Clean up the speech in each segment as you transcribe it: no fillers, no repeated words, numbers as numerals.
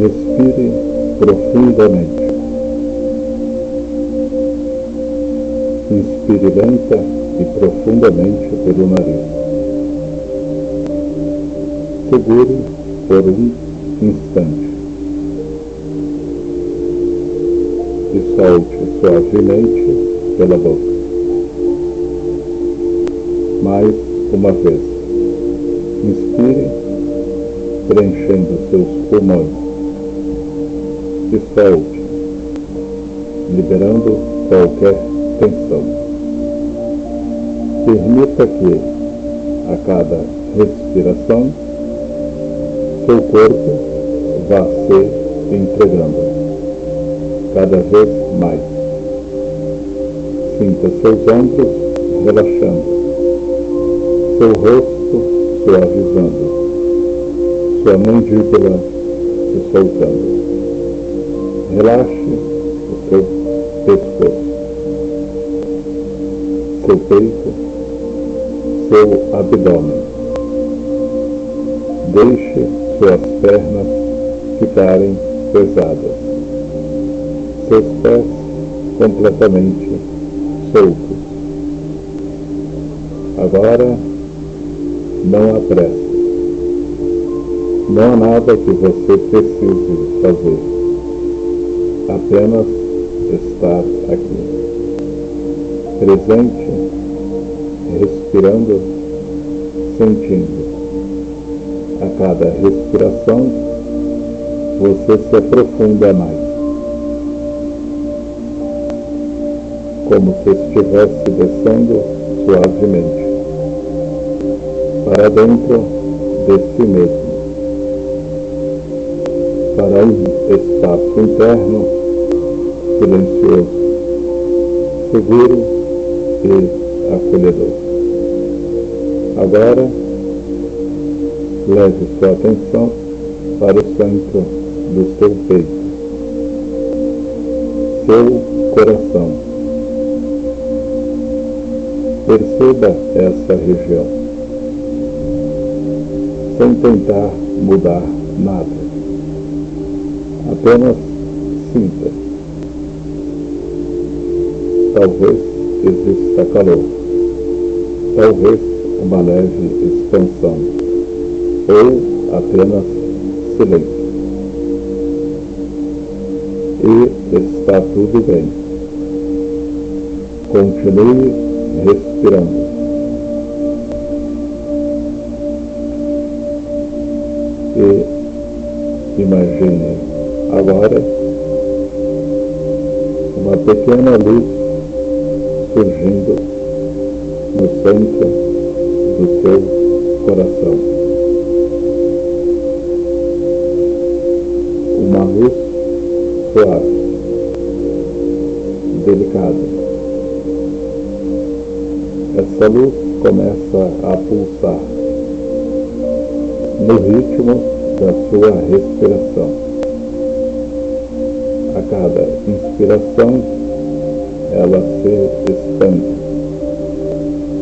Respire profundamente. Inspire lenta e profundamente pelo nariz. Segure por um instante. E solte suavemente pela boca. Mais uma vez. Inspire, preenchendo seus pulmões. E solte, liberando qualquer tensão. Permita que, a cada respiração, seu corpo vá se entregando cada vez mais. Sinta seus ombros relaxando, seu rosto suavizando, sua mandíbula se soltando. Relaxe o seu pescoço, seu peito, seu abdômen. Deixe suas pernas ficarem pesadas, seus pés completamente soltos. Agora, não há pressa. Não há nada que você precise fazer. Apenas estar aqui, presente, respirando, sentindo. A cada respiração, você se aprofunda mais, como se estivesse descendo suavemente para dentro de si mesmo, para um espaço interno silencioso, seguro e acolhedor. Agora, leve sua atenção para o centro do seu peito, seu coração. Perceba essa região, sem tentar mudar nada. Apenas sinta. Talvez exista calor, talvez uma leve expansão, ou apenas silêncio. E está tudo bem. Continue respirando. E imagine agora uma pequena luz surgindo no centro do seu coração. Uma luz suave, delicada. Essa luz começa a pulsar no ritmo da sua respiração. A cada inspiração, ela se expande.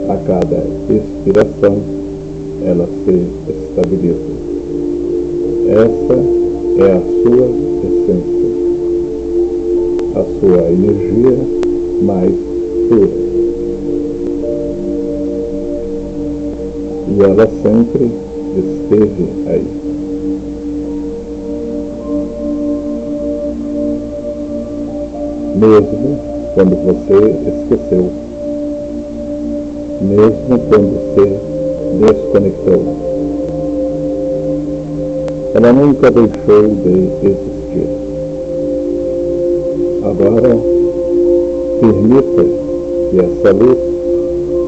A cada expiração, ela se estabiliza. Essa é a sua essência, a sua energia mais pura. E ela sempre esteve aí. Mesmo quando você esqueceu, mesmo quando se desconectou, ela nunca deixou de existir. Agora, permita que essa luz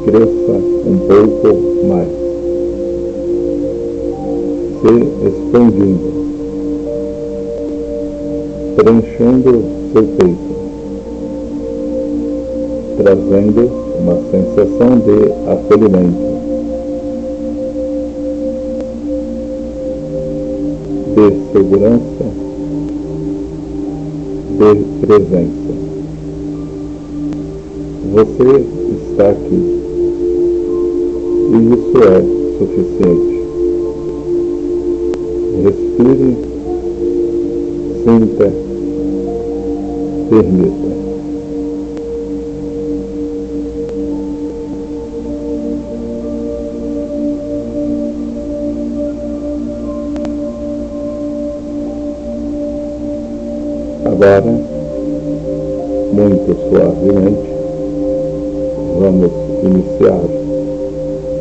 cresça um pouco mais, se expandindo, preenchendo seu peito, trazendo uma sensação de acolhimento, de segurança, de presença. Você está aqui, e isso é suficiente. Respire Sinta, permita. Agora, muito suavemente, vamos iniciar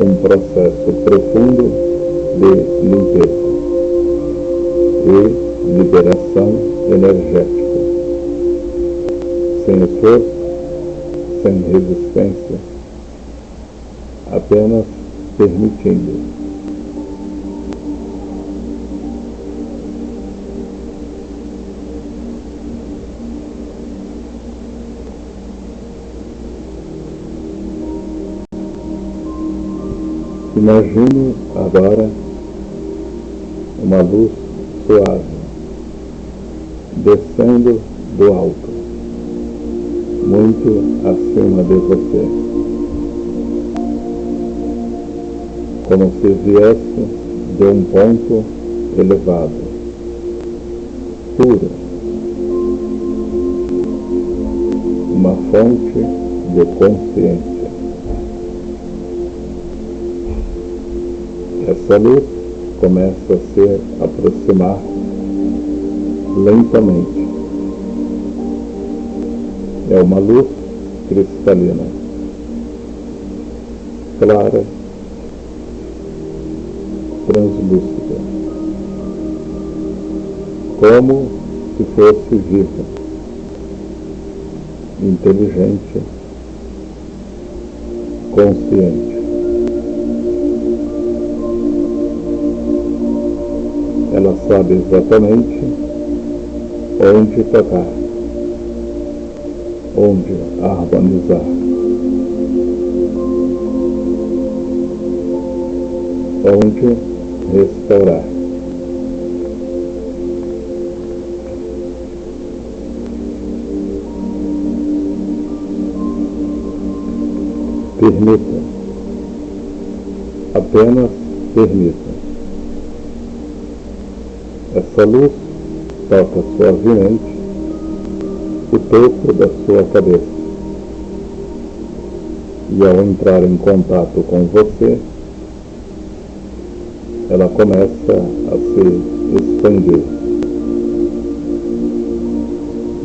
um processo profundo de limpeza e liberação energética, sem esforço, sem resistência, apenas permitindo. Imagine agora uma luz suave descendo do alto, muito acima de você, como se viesse de um ponto elevado, puro, uma fonte de consciência. Essa luz começa a se aproximar lentamente. É uma luz cristalina, clara, translúcida, como se fosse viva, inteligente, consciente. Ela sabe exatamente onde tocar, onde harmonizar, onde restaurar. Permita, apenas permita. Essa luz toca suavemente o topo da sua cabeça e, ao entrar em contato com você, ela começa a se expandir,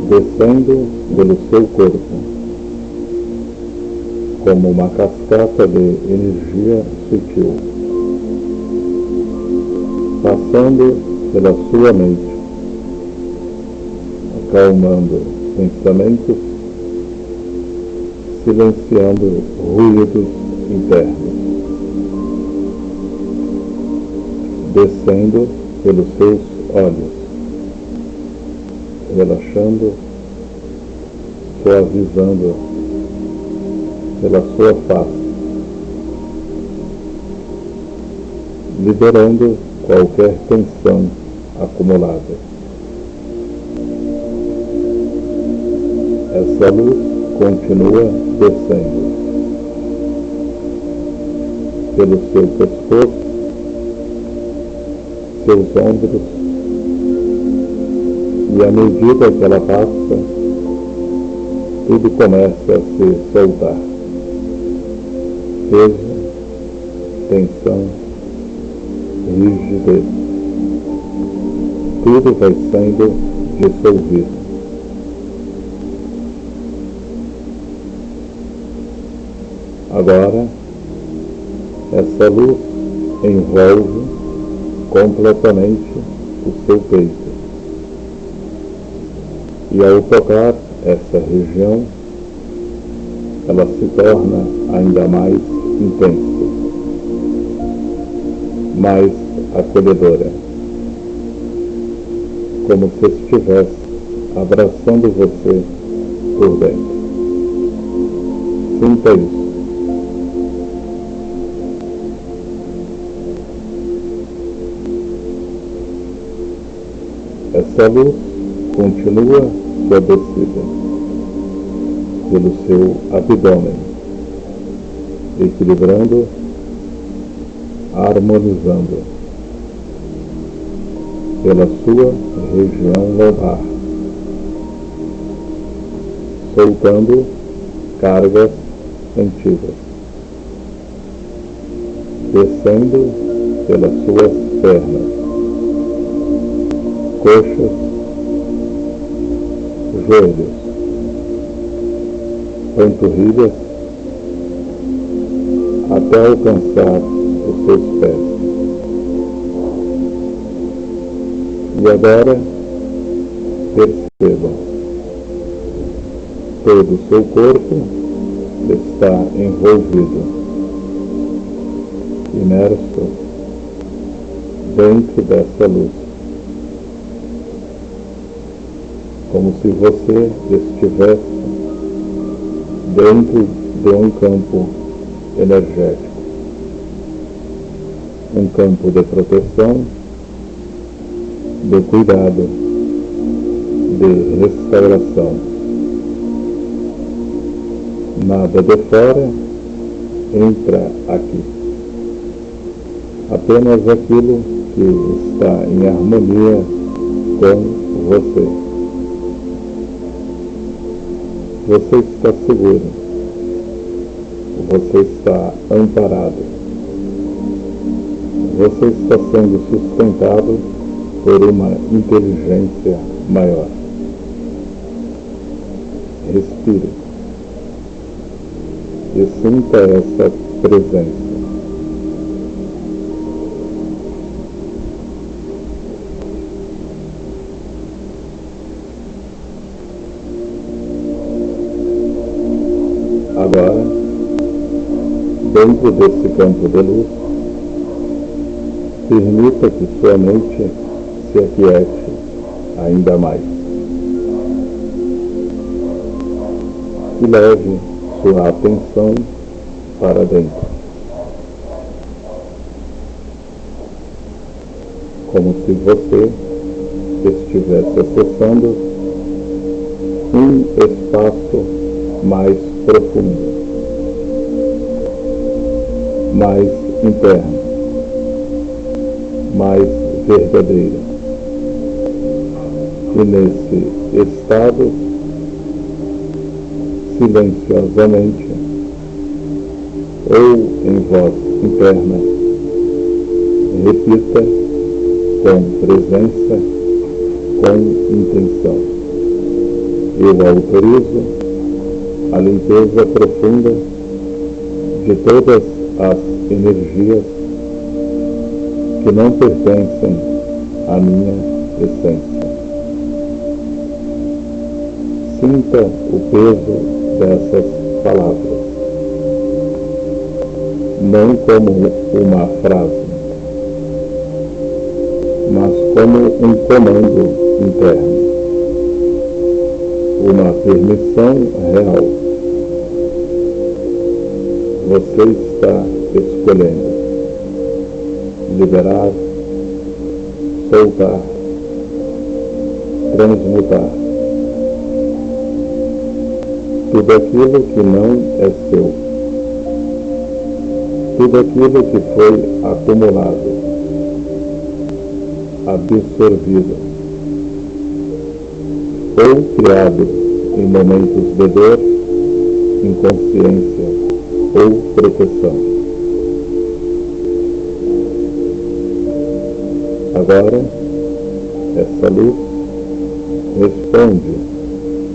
descendo pelo seu corpo, como uma cascata de energia sutil, passando pela sua mente, acalmando pensamentos, silenciando ruídos internos, descendo pelos seus olhos, relaxando, suavizando pela sua face, liberando qualquer tensão acumulada. Essa luz continua descendo pelo seu pescoço, seus ombros, e à medida que ela passa, tudo começa a se soltar. Peso, tensão, rigidez. Tudo vai sendo dissolvido. Agora, essa luz envolve completamente o seu peito. E ao tocar essa região, ela se torna ainda mais intensa, mais acolhedora, como se estivesse abraçando você por dentro. Sinta isso. Essa luz continua sua descida pelo seu abdômen, equilibrando, harmonizando, pela sua região lombar, soltando cargas antigas, descendo pelas suas pernas, coxas, joelhos, panturrilhas, até alcançar os seus pés. E agora, percebam, todo o seu corpo está envolvido, imerso dentro dessa luz, como se você estivesse dentro de um campo energético, um campo de proteção, de cuidado, de restauração. Nada de fora entra aqui. Apenas aquilo que está em harmonia com você. Você está seguro. Você está amparado. Você está sendo sustentado por uma inteligência maior. Respire e sinta essa presença. Agora, dentro desse campo de luz, permita que sua mente se aquiete ainda mais. E leve sua atenção para dentro, como se você estivesse acessando um espaço mais profundo, mais interno, mais verdadeiro. E nesse estado, silenciosamente, ou em voz interna, repita com presença, com intenção: eu autorizo a limpeza profunda de todas as energias que não pertencem à minha essência. Sinta o peso dessas palavras, não como uma frase, mas como um comando interno, uma permissão real. Você está escolhendo liberar, soltar, transmutar tudo aquilo que não é seu, tudo aquilo que foi acumulado, absorvido ou criado em momentos de dor, inconsciência ou proteção. Agora, essa luz responde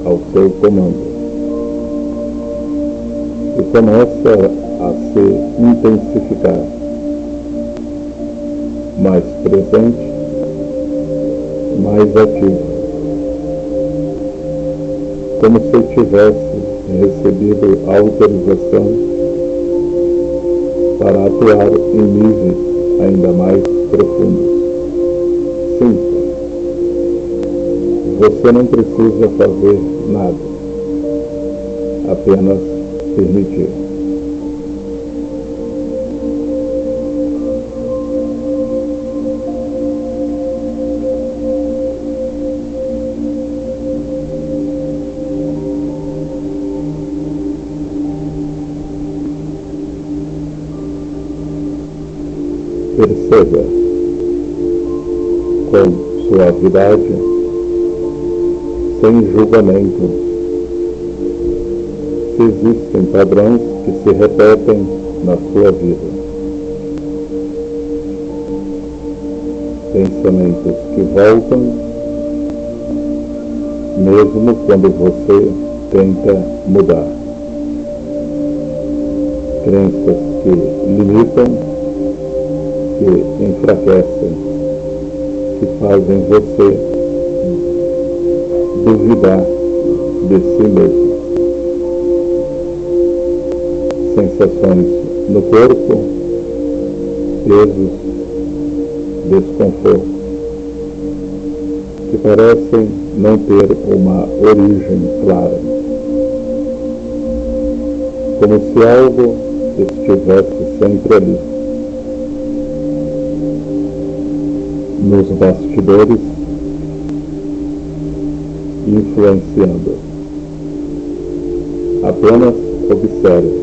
ao seu comando e começa a se intensificar, mais presente, mais ativo, como se tivesse recebido autorização para atuar em níveis ainda mais profundos. Sinta. Você não precisa fazer nada, apenas permitir. Perceba com suavidade, sem julgamento. Se existem padrões que se repetem na sua vida, pensamentos que voltam, mesmo quando você tenta mudar, crenças que limitam, que enfraquecem, que fazem você duvidar de si mesmo. Sensações no corpo, pesos, desconforto, que parecem não ter uma origem clara, como se algo estivesse sempre ali, nos bastidores, influenciando. Apenas observe,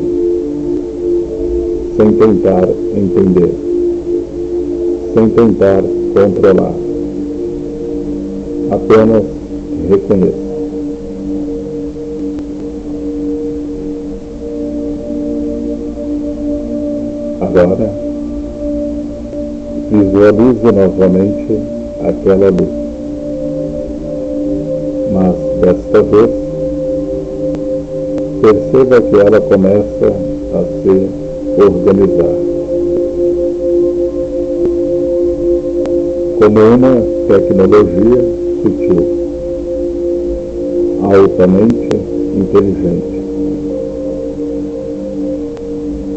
sem tentar entender, sem tentar controlar. Apenas reconheça. Agora, visualize novamente aquela luz, mas desta vez, perceba que ela começa a se organizar, como uma tecnologia sutil, altamente inteligente,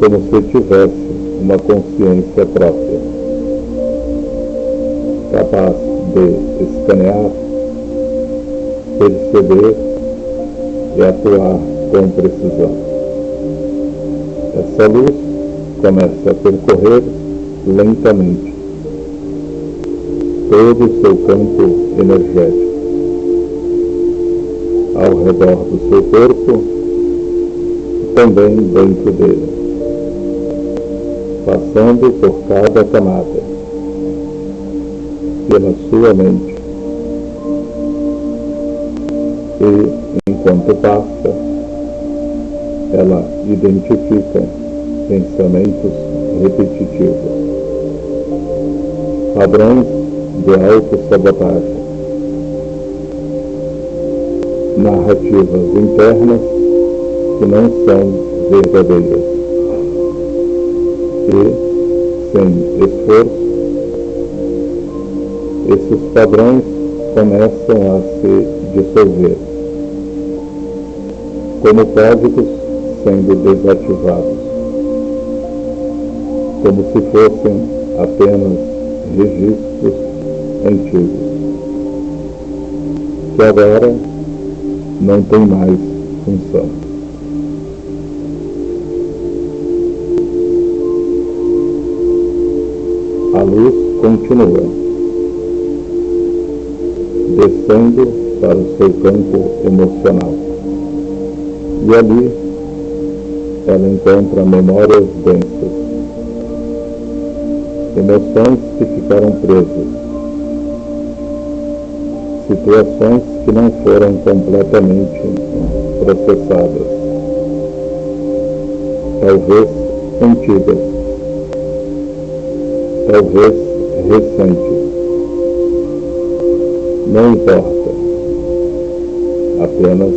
como se tivesse uma consciência própria, capaz de escanear, perceber e atuar com precisão. Essa luz começa a percorrer lentamente todo o seu campo energético, ao redor do seu corpo e também dentro dele, passando por cada camada, pela sua mente, e, enquanto passa, ela identifica pensamentos repetitivos, padrões de autossabotagem, narrativas internas que não são verdadeiras e, sem esforço, esses padrões começam a se dissolver, como códigos sendo desativados, como se fossem apenas registros antigos, que agora não têm mais função. A luz continua, descendo para o seu campo emocional, e ali ela encontra memórias densas, emoções que ficaram presas, situações que não foram completamente processadas, talvez antigas, talvez recentes. Não importa, apenas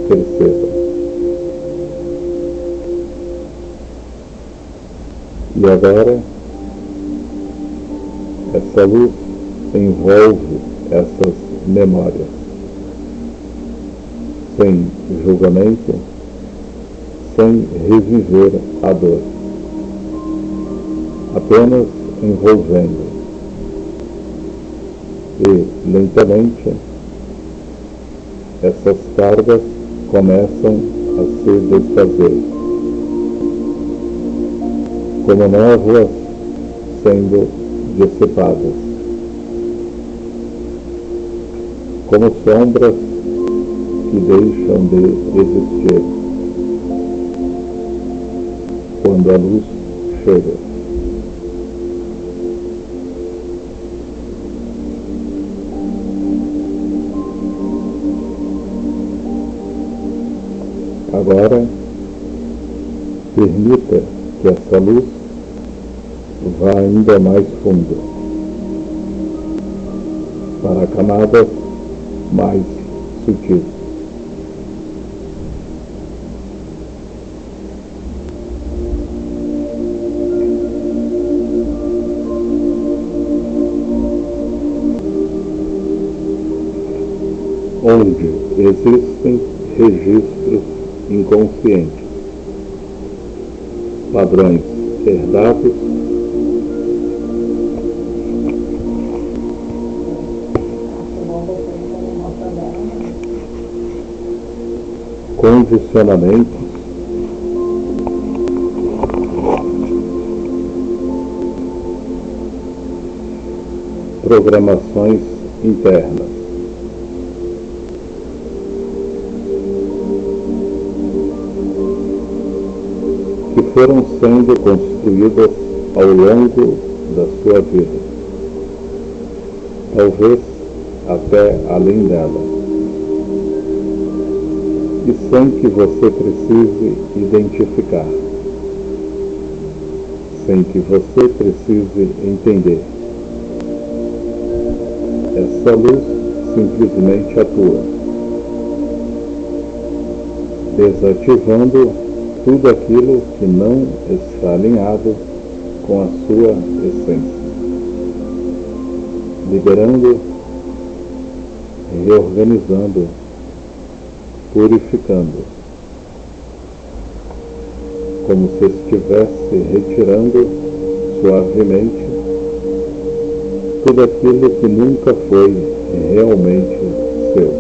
perceba. E agora, essa luz envolve essas memórias, sem julgamento, sem reviver a dor, apenas envolvendo. E, lentamente, essas cargas começam a se desfazer, como névoas sendo dissipadas, como sombras que deixam de existir quando a luz chega. Agora, permita que essa luz vá ainda mais fundo, para camadas mais sutis. Onde existem registros inconscientes, padrões herdados, condicionamentos, programações internas. Que foram sendo construídas ao longo da sua vida, talvez até além dela, e sem que você precise identificar, sem que você precise entender. Essa luz simplesmente atua, desativando tudo aquilo que não está alinhado com a sua essência, liberando, reorganizando, purificando, como se estivesse retirando suavemente tudo aquilo que nunca foi realmente seu.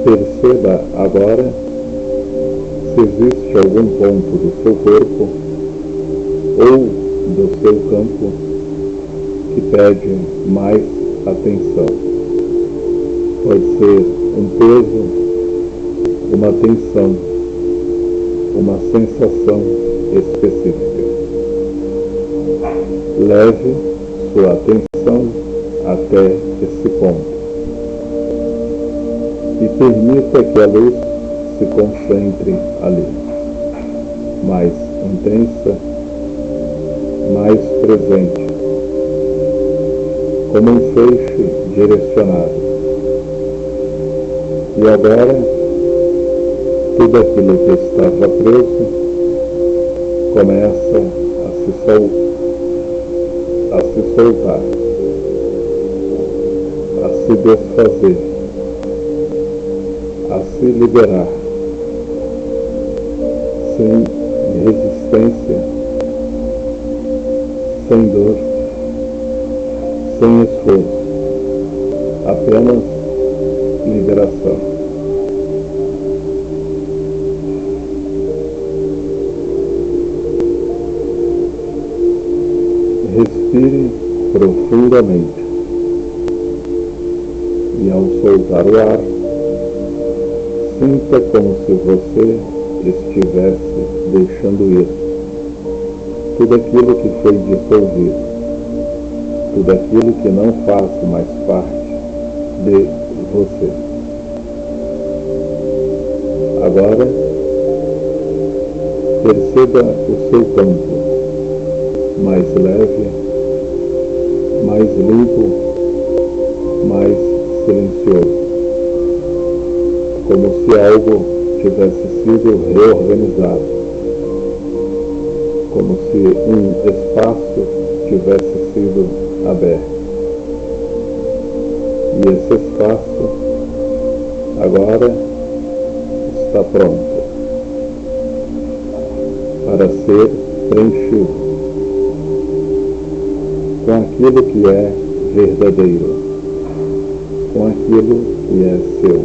Perceba agora se existe algum ponto do seu corpo ou do seu campo que pede mais atenção. Pode ser um peso, uma tensão, uma sensação específica. Leve sua atenção até esse ponto e permita que a luz se concentre ali, mais intensa, mais presente, como um feixe direcionado. E agora, tudo aquilo que estava preso começa a se soltar, a se desfazer, a se liberar, sem resistência, sem dor, sem esforço, apenas liberação. Respire profundamente e, ao soltar o ar, sinta como se você estivesse deixando ir tudo aquilo que foi dissolvido, tudo aquilo que não faz mais parte de você. Agora, perceba o seu campo mais leve, mais limpo, mais silencioso, como se algo tivesse sido reorganizado, como se um espaço tivesse sido aberto. E esse espaço agora está pronto para ser preenchido com aquilo que é verdadeiro, com aquilo que é seu,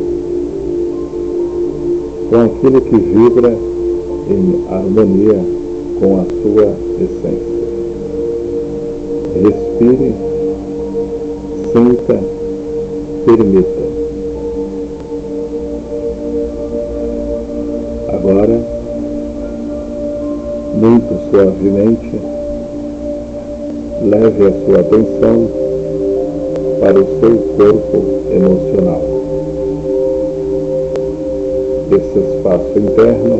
com aquilo que vibra em harmonia com a sua essência. Respire, sinta, permita. Agora, muito suavemente, leve a sua atenção para o seu corpo emocional. esse espaço interno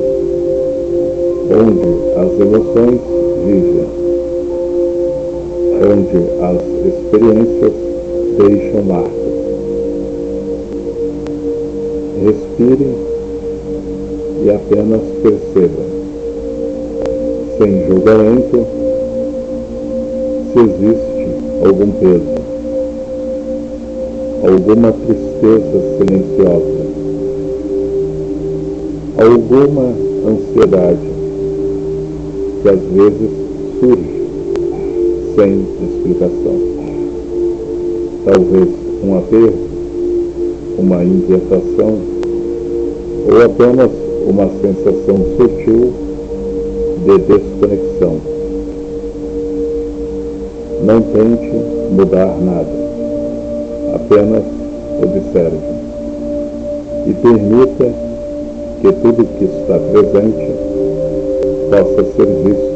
onde as emoções vivem, onde as experiências deixam marcas. Respire e apenas perceba, sem julgamento, se existe algum peso, alguma tristeza silenciosa, alguma ansiedade que às vezes surge sem explicação. Talvez um aperto, uma inquietação ou apenas uma sensação sutil de desconexão. Não tente mudar nada, apenas observe e permita que tudo que está presente possa ser visto,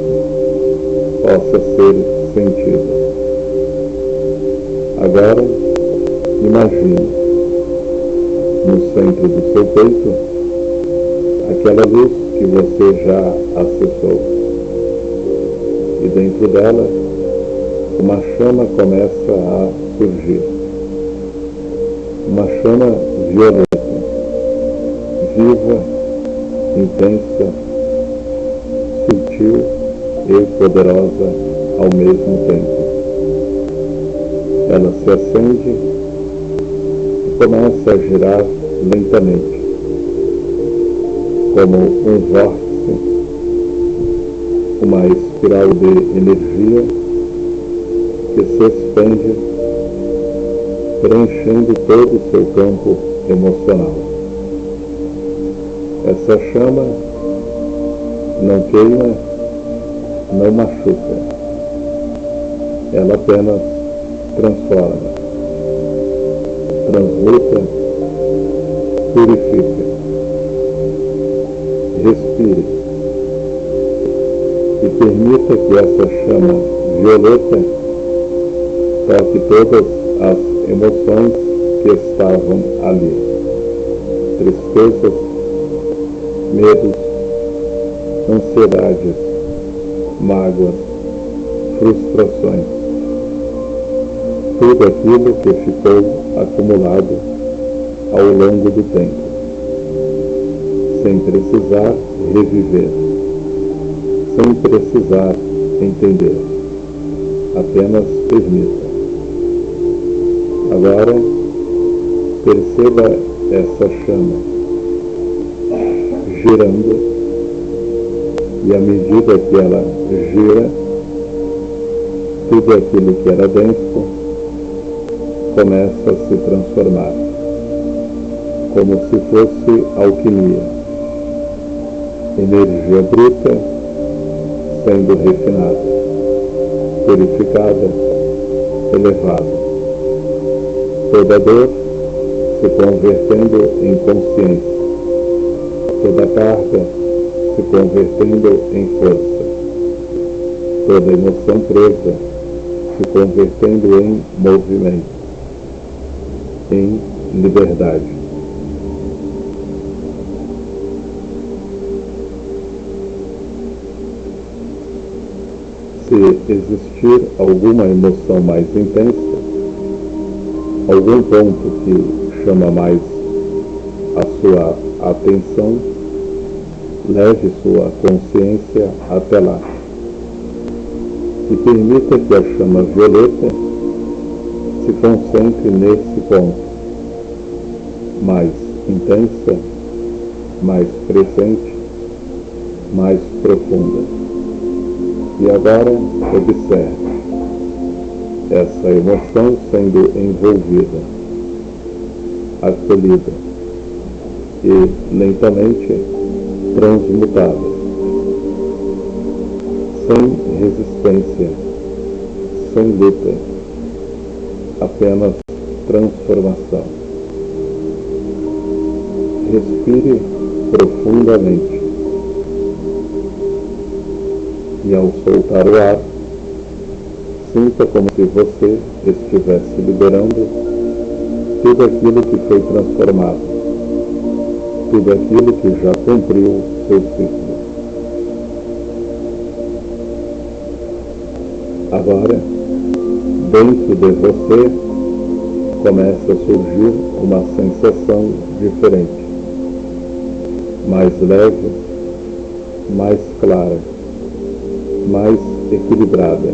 possa ser sentido. Agora, imagine no centro do seu peito aquela luz que você já acessou, e dentro dela uma chama começa a surgir, uma chama violeta, viva, intensa, sutil e poderosa ao mesmo tempo. Ela se acende e começa a girar lentamente, como um vórtice, uma espiral de energia que se expande, preenchendo todo o seu campo emocional. Essa chama não queima, não machuca, ela apenas transforma, transmuta, purifica. Respire e permita que essa chama violeta toque todas as emoções que estavam ali, tristezas, medos, ansiedades, mágoas, frustrações, tudo aquilo que ficou acumulado ao longo do tempo, sem precisar reviver, sem precisar entender, apenas permita. Agora, perceba essa chama girando, e à medida que ela gira, tudo aquilo que era denso começa a se transformar, como se fosse alquimia, energia bruta sendo refinada, purificada, elevada. Toda dor se convertendo em consciência, toda carga se convertendo em força, toda emoção presa se convertendo em movimento, em liberdade. Se existir alguma emoção mais intensa, algum ponto que chama mais a sua atenção, leve sua consciência até lá e permita que a chama violeta se concentre nesse ponto, mais intensa, mais presente, mais profunda. E agora observe essa emoção sendo envolvida, acolhida e lentamente transmutada, sem resistência, sem luta, apenas transformação. Respire profundamente e, ao soltar o ar, sinta como se você estivesse liberando tudo aquilo que foi transformado, tudo aquilo que já cumpriu seu ciclo. Agora, dentro de você, começa a surgir uma sensação diferente, mais leve, mais clara, mais equilibrada,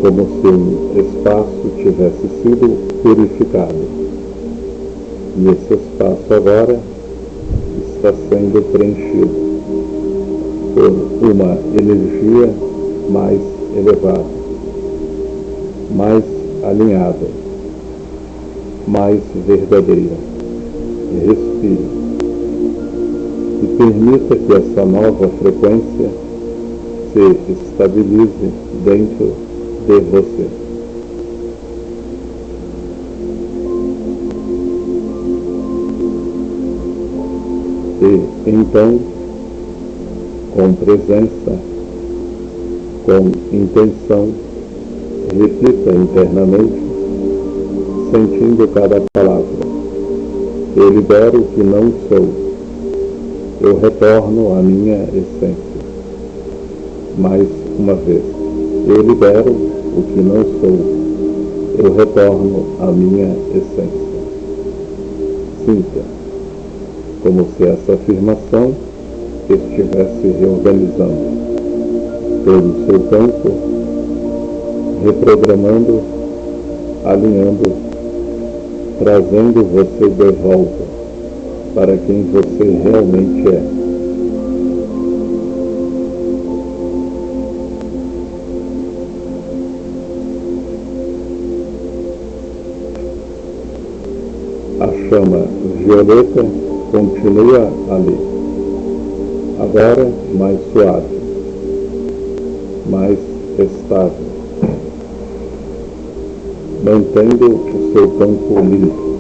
como se um espaço tivesse sido purificado. E esse espaço agora está sendo preenchido por uma energia mais elevada, mais alinhada, mais verdadeira. Respire e permita que essa nova frequência se estabilize dentro de você. E então, com presença, com intenção, repita internamente, sentindo cada palavra. Eu libero o que não sou. Eu retorno à minha essência. Mais uma vez. Eu libero o que não sou. Eu retorno à minha essência. Sinta como se essa afirmação estivesse reorganizando todo o seu campo, reprogramando, alinhando, trazendo você de volta para quem você realmente é. A chama violeta continua ali, agora mais suave, mais estável, mantendo o seu campo limpo,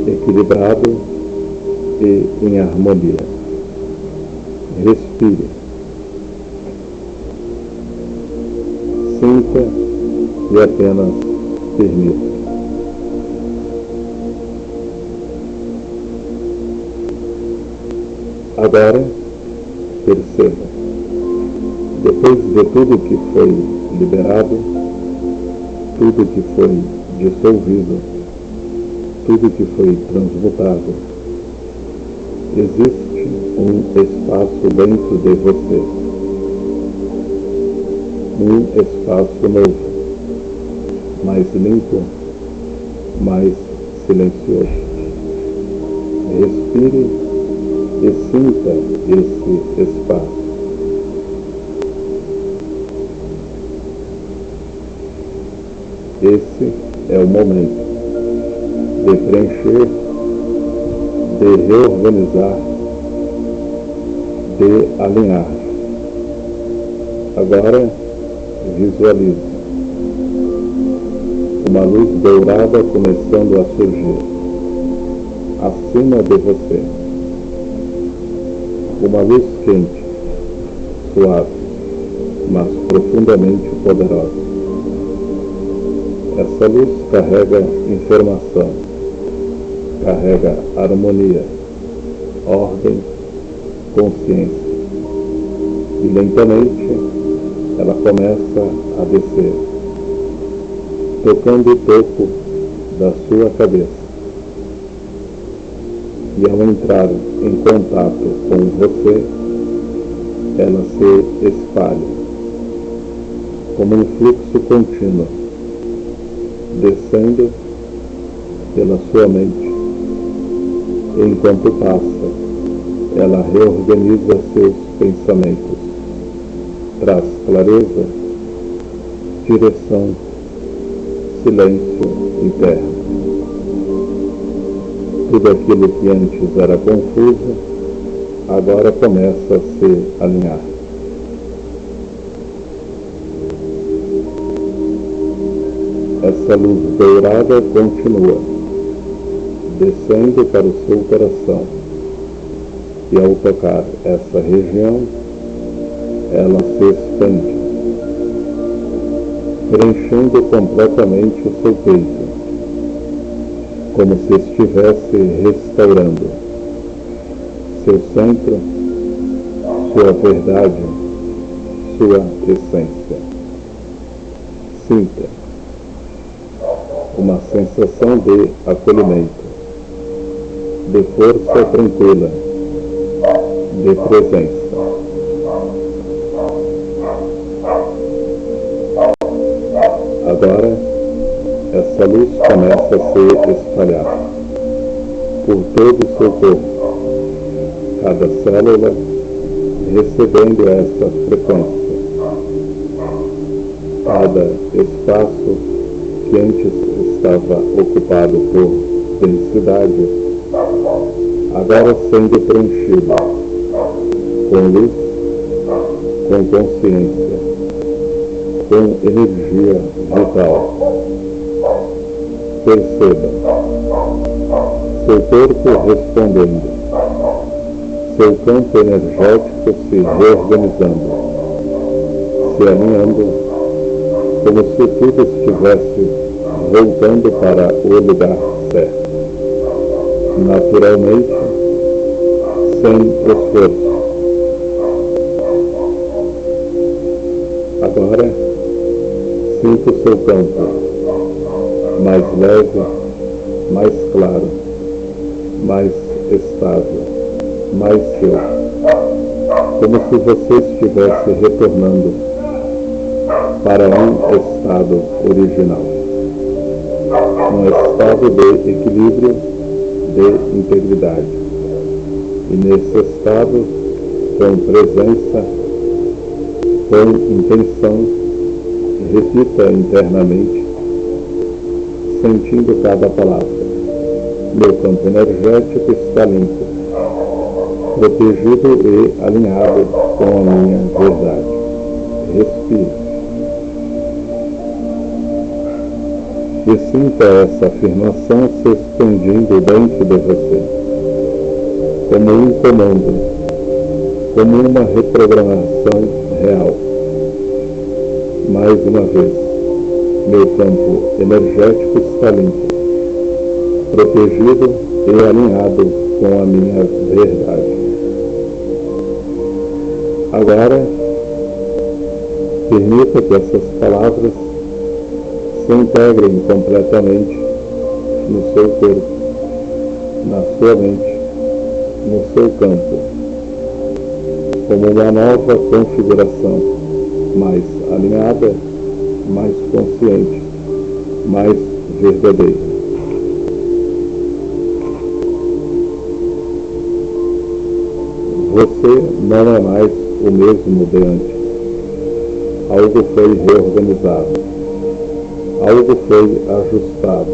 equilibrado e em harmonia. Respire. Sinta e apenas permita. Agora, perceba, depois de tudo que foi liberado, tudo que foi dissolvido, tudo que foi transmutado, existe um espaço dentro de você, um espaço novo, mais limpo, mais silencioso. Respire e sinta esse espaço. Esse é o momento de preencher, de reorganizar, de alinhar. Agora, visualize uma luz dourada começando a surgir acima de você. Uma luz quente, suave, mas profundamente poderosa. Essa luz carrega informação, carrega harmonia, ordem, consciência. E lentamente ela começa a descer, tocando o topo da sua cabeça. E ao entrar em contato com você, ela se espalha como um fluxo contínuo, descendo pela sua mente. E enquanto passa, ela reorganiza seus pensamentos, traz clareza, direção, silêncio interno. Tudo aquilo que antes era confuso, agora começa a se alinhar. Essa luz dourada continua, descendo para o seu coração. E ao tocar essa região, ela se expande, preenchendo completamente o seu peito. como se estivesse restaurando seu centro, sua verdade, sua essência. Sinta uma sensação de acolhimento, de força tranquila, de presença. Agora, essa luz começa a se espalhar por todo o seu corpo, cada célula recebendo essa frequência. Cada espaço que antes estava ocupado por densidade, agora sendo preenchido com luz, com consciência, com energia vital. Perceba seu corpo respondendo, seu campo energético se reorganizando, se alinhando, como se tudo estivesse voltando para o lugar certo, naturalmente, sem esforço. Agora, sinta o seu campo mais leve, mais claro, mais estável, mais seu, como se você estivesse retornando para um estado original, um estado de equilíbrio, de integridade. E nesse estado, com presença, com intenção, repita internamente, sentindo cada palavra. Meu campo energético está limpo, protegido e alinhado com a minha verdade. Respire. E sinta essa afirmação se expandindo dentro de você, como um comando, como uma reprogramação real. Mais uma vez, meu campo energético está limpo, protegido e alinhado com a minha verdade. Agora, permita que essas palavras se integrem completamente no seu corpo, na sua mente, no seu campo, como uma nova configuração, mais alinhada, mais consciente, mais verdadeira. Você não é mais o mesmo de antes. Algo foi reorganizado. Algo foi ajustado,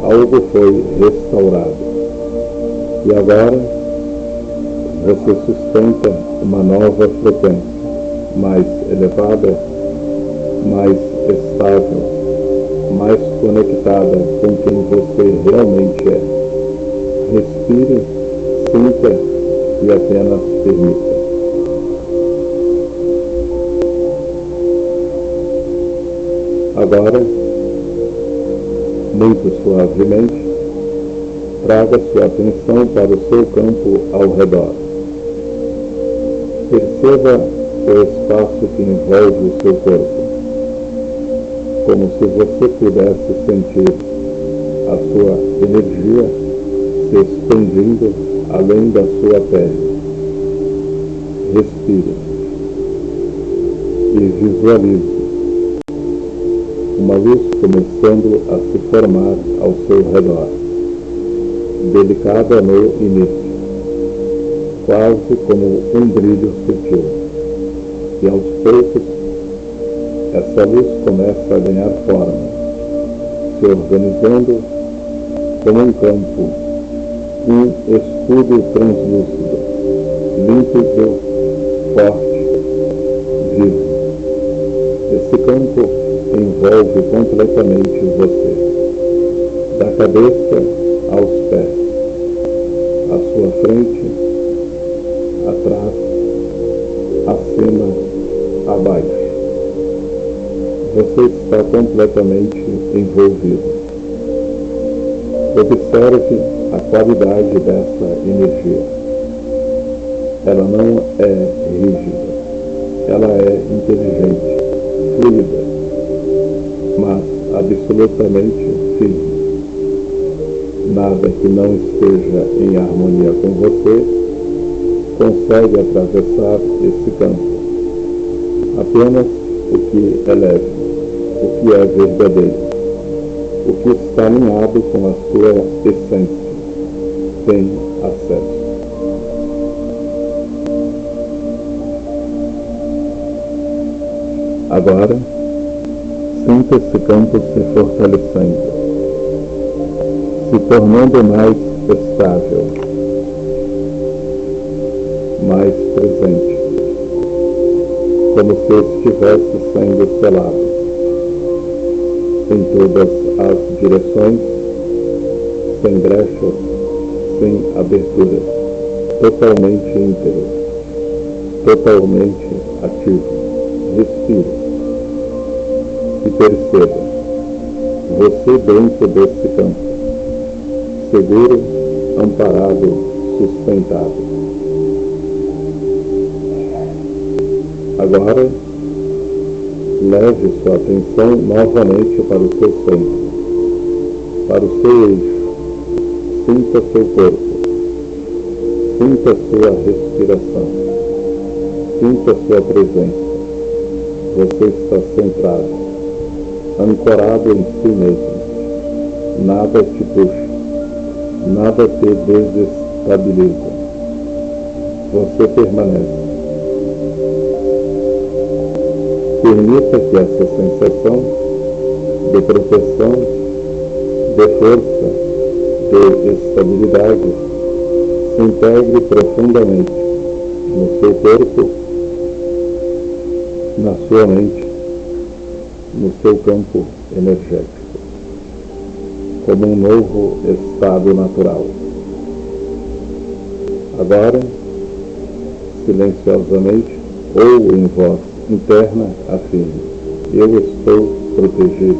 algo foi restaurado. E agora, você sustenta uma nova frequência, mais elevada, mais estável, mais conectada com quem você realmente é. Respire, sinta e apenas permita. Agora, muito suavemente, traga sua atenção para o seu campo ao redor. Perceba o espaço que envolve o seu corpo, como se você pudesse sentir a sua energia se expandindo além da sua pele. Respire e visualize uma luz começando a se formar ao seu redor, delicada no início, quase como um brilho sutil. E aos poucos, essa luz começa a ganhar forma, se organizando como um campo, um escudo translúcido, límpido, forte, vivo. Esse campo envolve completamente você, da cabeça aos pés, à sua frente, atrás, acima, abaixo. Você está completamente envolvido. Observe a qualidade dessa energia. Ela não é rígida, ela é inteligente, fluida, mas absolutamente firme. Nada que não esteja em harmonia com você consegue atravessar esse campo. Apenas o que é leve, o que é verdadeiro, o que está alinhado com a sua essência, tem acesso. Agora, sinta esse campo se fortalecendo, se tornando mais estável, mais presente, como se estivesse sendo selado em todas as direções, sem brechas, sem aberturas, totalmente íntegro, totalmente ativo. Respire e perceba você dentro desse campo, seguro, amparado, sustentado. Agora, leve sua atenção novamente para o seu centro, para o seu eixo. Sinta seu corpo, sinta sua respiração, sinta sua presença. Você está centrado, ancorado em si mesmo. Nada te puxa, nada te desestabiliza. Você permanece. Permita que essa sensação de proteção, de força, de estabilidade se integre profundamente no seu corpo, na sua mente, no seu campo energético, como um novo estado natural. Agora, silenciosamente ou em voz interna, afirme: eu estou protegido,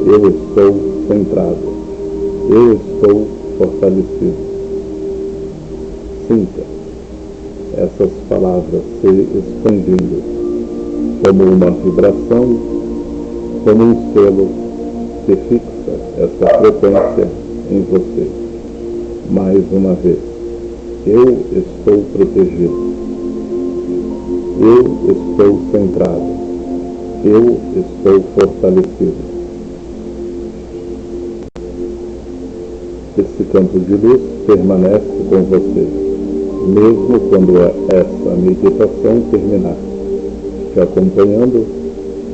eu estou centrado, eu estou fortalecido. Sinta essas palavras se expandindo como uma vibração, como um selo que fixa essa frequência em você. Mais uma vez, eu estou protegido, eu estou centrado, eu estou fortalecido. Esse campo de luz permanece com você, mesmo quando essa meditação terminar, te acompanhando,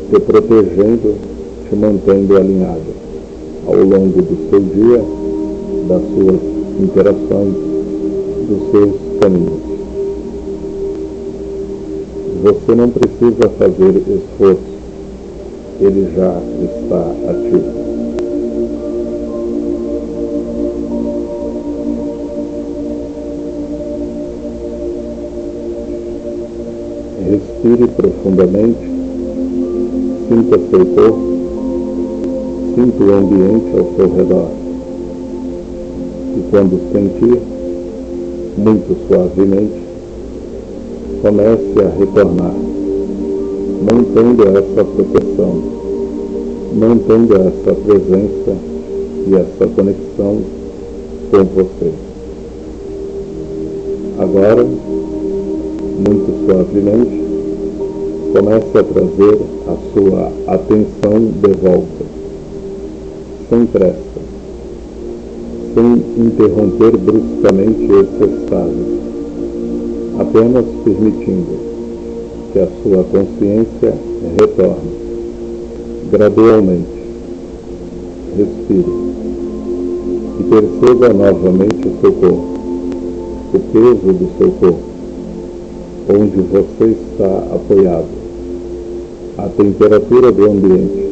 te protegendo, te mantendo alinhado ao longo do seu dia, das suas interações, dos seus caminhos. Você não precisa fazer esforço, ele já está ativo. Respire profundamente, sinta seu corpo, sinta o ambiente ao seu redor. E quando sentir, muito suavemente, comece a retornar, mantendo essa proteção, mantendo essa presença e essa conexão com você. Agora, muito suavemente, comece a trazer a sua atenção de volta, sem pressa, sem interromper bruscamente esse estado, apenas permitindo que a sua consciência retorne gradualmente. Respire e perceba novamente o seu corpo, o peso do seu corpo, onde você está apoiado, a temperatura do ambiente,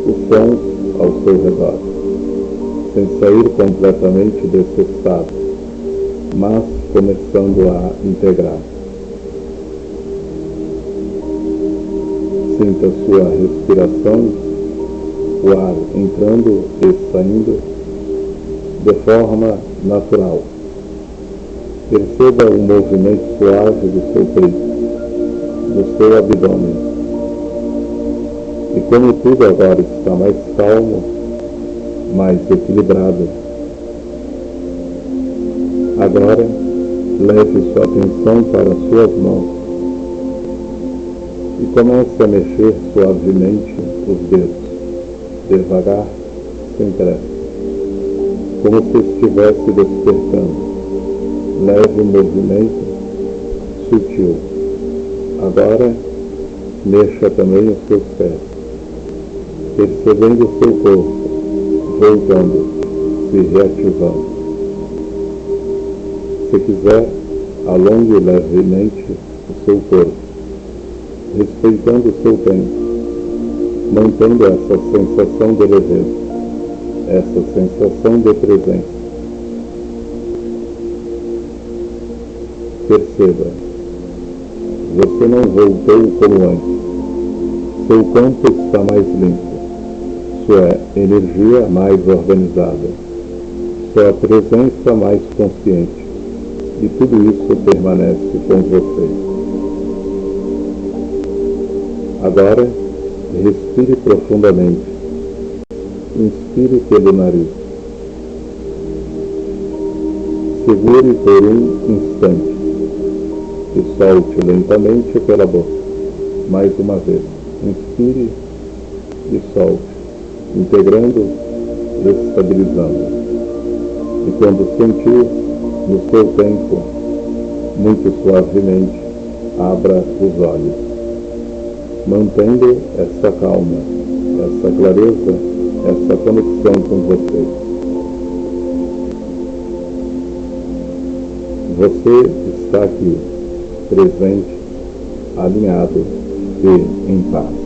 os sons ao seu redor, sem sair completamente desse estado, mas começando a integrar. Sinta sua respiração, o ar entrando e saindo de forma natural. Perceba o movimento suave do seu peito, do seu abdômen. E como tudo agora está mais calmo, mais equilibrado, agora leve sua atenção para suas mãos e comece a mexer suavemente os dedos, devagar, sem pressa, como se estivesse despertando. Leve movimento sutil. Agora, mexa também os seus pés, percebendo o seu corpo, voltando, se reativando. Se quiser, alongue levemente o seu corpo, respeitando o seu tempo, mantendo essa sensação de leveza, essa sensação de presença. Perceba, você não voltou como antes. Seu campo está mais limpo, sua energia mais organizada, sua presença mais consciente, e tudo isso permanece com você. Agora, respire profundamente. Inspire pelo nariz. Segure por um instante e solte lentamente pela boca. Mais uma vez. Inspire e solte, integrando e estabilizando. E quando sentir, no seu tempo, muito suavemente, abra os olhos, mantendo essa calma, essa clareza, essa conexão com você. Você está aqui, presente, alinhado e em paz.